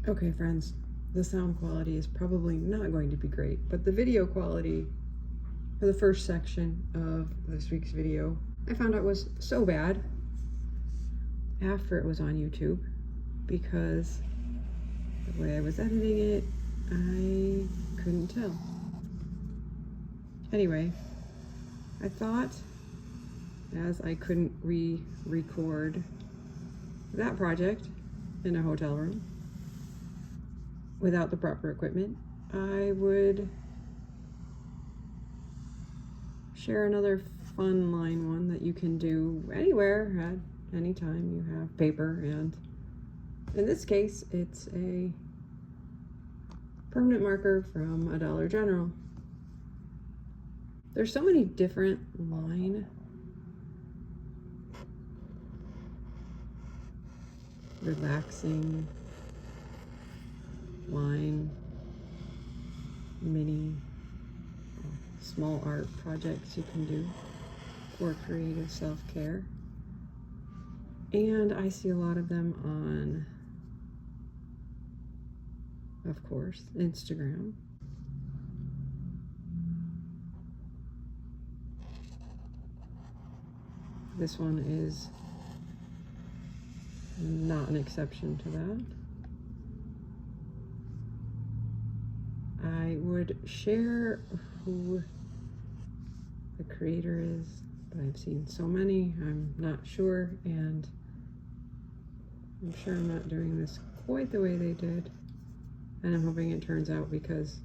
Okay, friends, the sound quality is probably not going to be great, but the video quality for the first section of this week's video, I found out was so bad after it was on YouTube because the way I was editing it, I couldn't tell. Anyway, I thought, as I couldn't re-record that project in a hotel room without the proper equipment, I would share another fun line one that you can do anywhere at any time you have paper, and in this case it's a permanent marker from a Dollar General. There's so many different line relaxing line mini small art projects you can do for creative self-care, and I see a lot of them on, of course, Instagram. This one is not an exception to that. I would share who the creator is, but I've seen so many, I'm not sure, and I'm sure I'm not doing this quite the way they did, and I'm hoping it turns out, because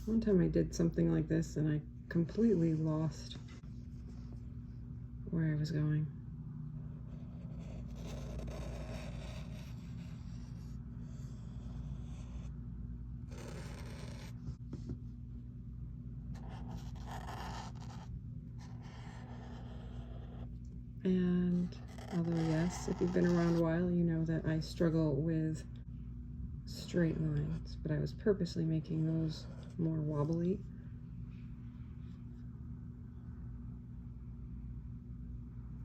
one time I did something like this and I completely lost where I was going. And although yes, if you've been around a while, you know that I struggle with straight lines, but I was purposely making those more wobbly.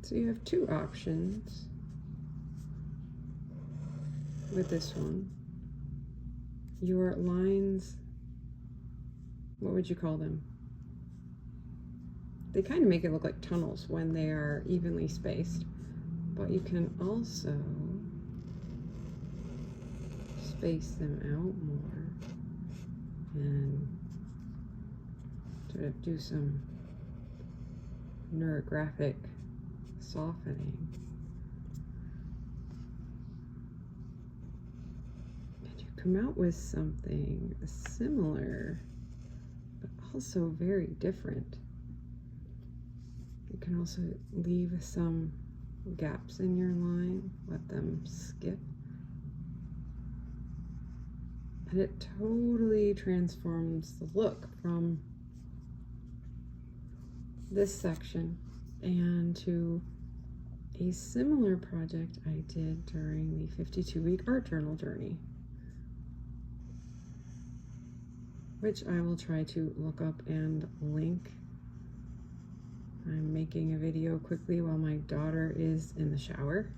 So you have two options with this one. Your lines, what would you call them? They kind of make it look like tunnels when they are evenly spaced, but you can also space them out more and sort of do some neurographic softening. And you come out with something similar, but also very different. You can also leave some gaps in your line, let them skip. And it totally transforms the look from this section and to a similar project I did during the 52-week art journal journey, which I will try to look up and link. I'm making a video quickly while my daughter is in the shower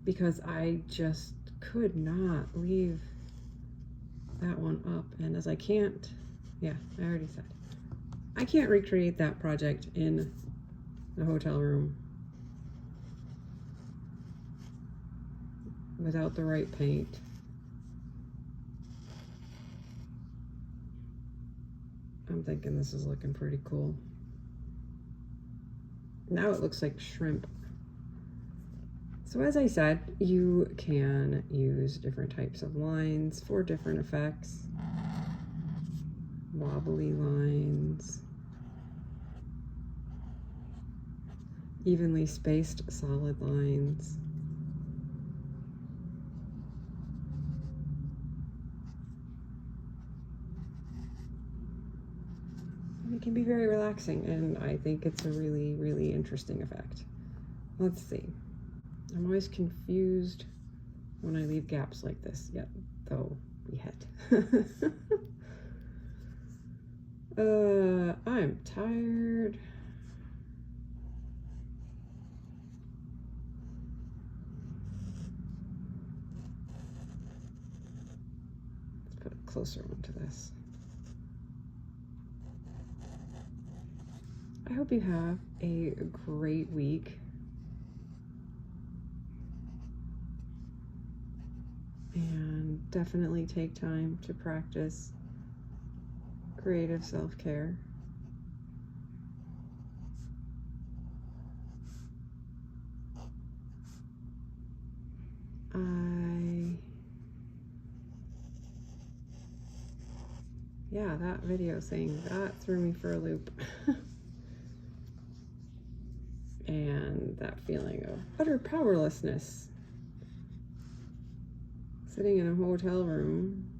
because I just could not leave that one up, and as I can't, yeah, I already said, I can't recreate that project in the hotel room without the right paint. I'm thinking this is looking pretty cool. Now it looks like shrimp. So as I said, you can use different types of lines for different effects. Wobbly lines, evenly spaced solid lines. It can be very relaxing, and I think it's a really, really interesting effect. Let's see. I'm always confused when I leave gaps like this, yet though we hit. I'm tired. closer one to this. I hope you have a great week. And definitely take time to practice creative self-care. Yeah, that video thing, that threw me for a loop. And that feeling of utter powerlessness. Sitting in a hotel room,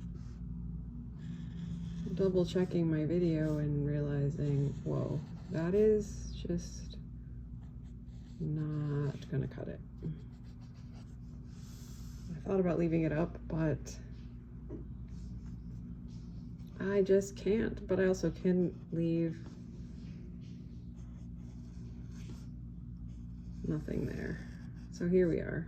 double checking my video and realizing, whoa, that is just not gonna cut it. I thought about leaving it up, but I just can't. But I also can't leave nothing there. So here we are.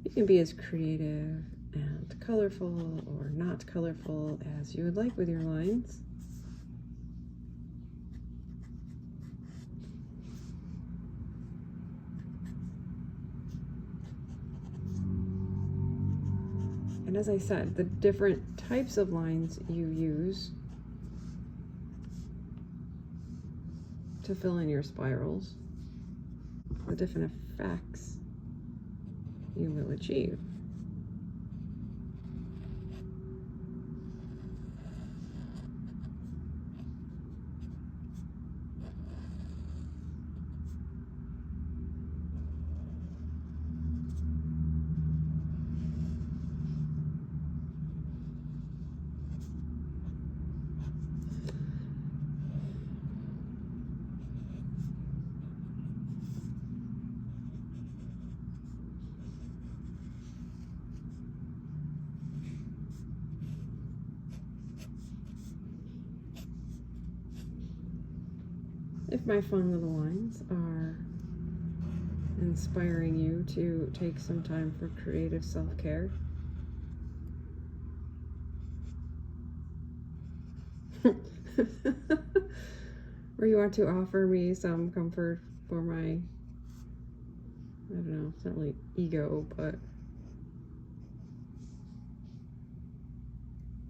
You can be as creative and colorful or not colorful as you would like with your lines. And as I said, the different types of lines you use to fill in your spirals, the different effects you will achieve. If my fun little lines are inspiring you to take some time for creative self-care, or you want to offer me some comfort for my, I don't know, it's not really ego, but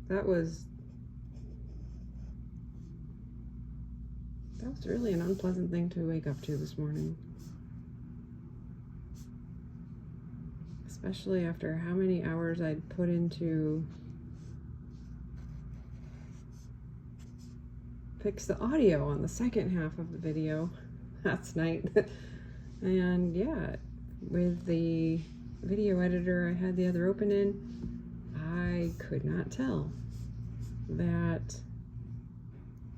that was really an unpleasant thing to wake up to this morning. Especially after how many hours I'd put into fix the audio on the second half of the video last night. And yeah, with the video editor I had the other open in, I could not tell that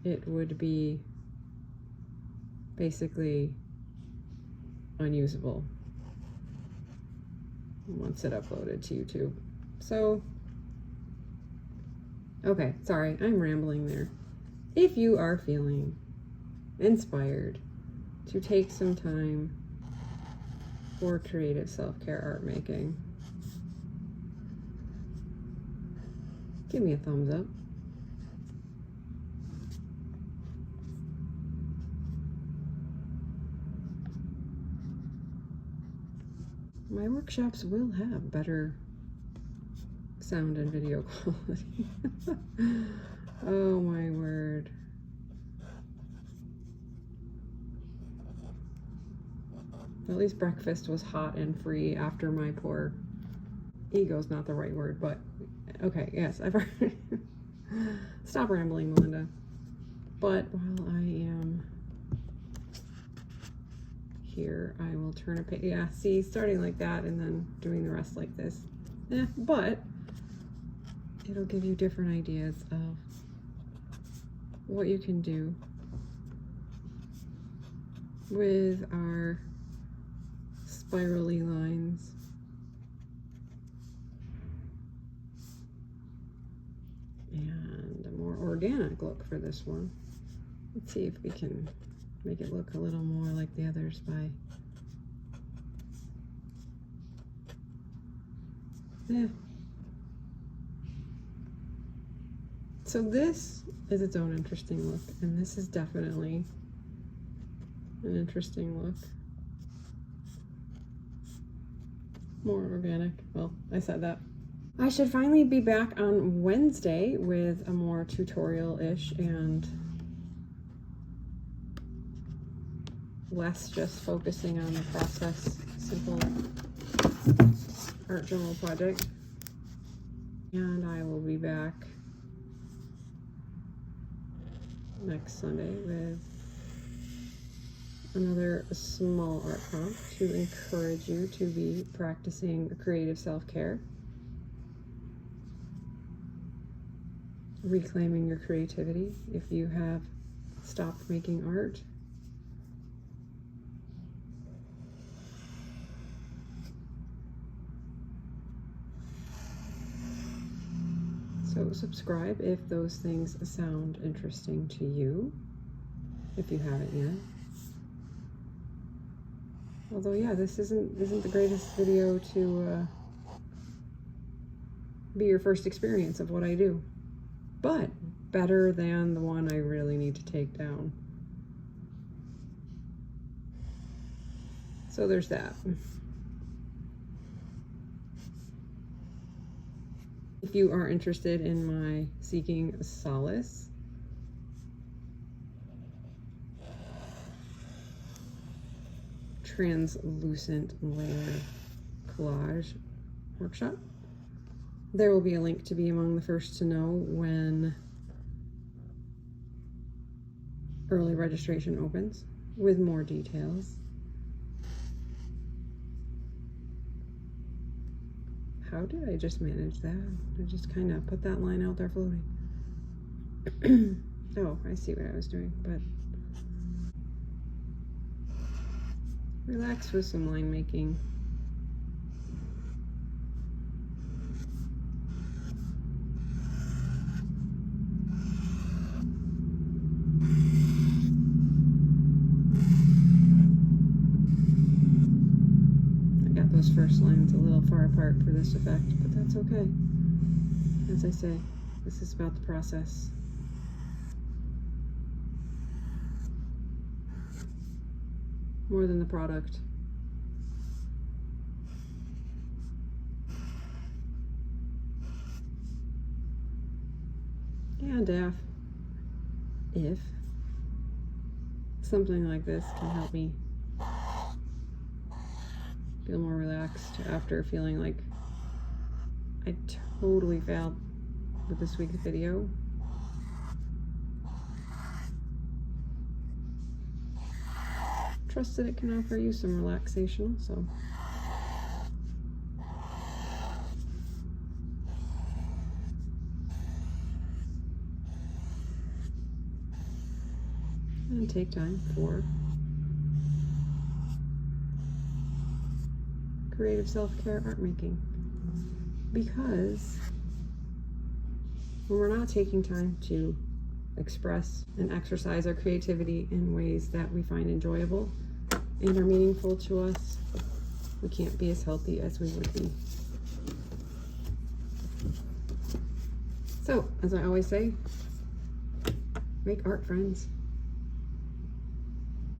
it would be basically unusable once it uploaded to YouTube. So, okay, sorry, I'm rambling there. If you are feeling inspired to take some time for creative self-care art making, give me a thumbs up. My workshops will have better sound and video quality. Oh my word. At least breakfast was hot and free after my poor, ego's not the right word, but okay, yes, I've already stop rambling, Melinda. But while I am here, I will turn a page. Yeah, see, starting like that and then doing the rest like this. But it'll give you different ideas of what you can do with our spirally lines. And a more organic look for this one. Let's see if we can make it look a little more like the others by Yeah. So this is its own interesting look, and this is definitely an interesting look. More organic. Well, I said that. I should finally be back on Wednesday with a more tutorial-ish and less just focusing on the process, simple art journal project. And I will be back next Sunday with another small art prompt to encourage you to be practicing creative self-care, reclaiming your creativity if you have stopped making art. So subscribe if those things sound interesting to you, if you haven't yet. Although, yeah, this isn't the greatest video to be your first experience of what I do, but better than the one I really need to take down. So there's that. If you are interested in my Seeking Solace translucent layer collage workshop, there will be a link to be among the first to know when early registration opens with more details. How did I just manage that? I just kind of put that line out there floating. Oh, I see what I was doing, but relax with some line making. Those first lines a little far apart for this effect, but that's okay. As I say, this is about the process. More than the product. And if something like this can help me feel more relaxed after feeling like I totally failed with this week's video, trust that it can offer you some relaxation also. And take time for creative self-care art making, because when we're not taking time to express and exercise our creativity in ways that we find enjoyable and are meaningful to us, we can't be as healthy as we would be. So, as I always say, make art, friends.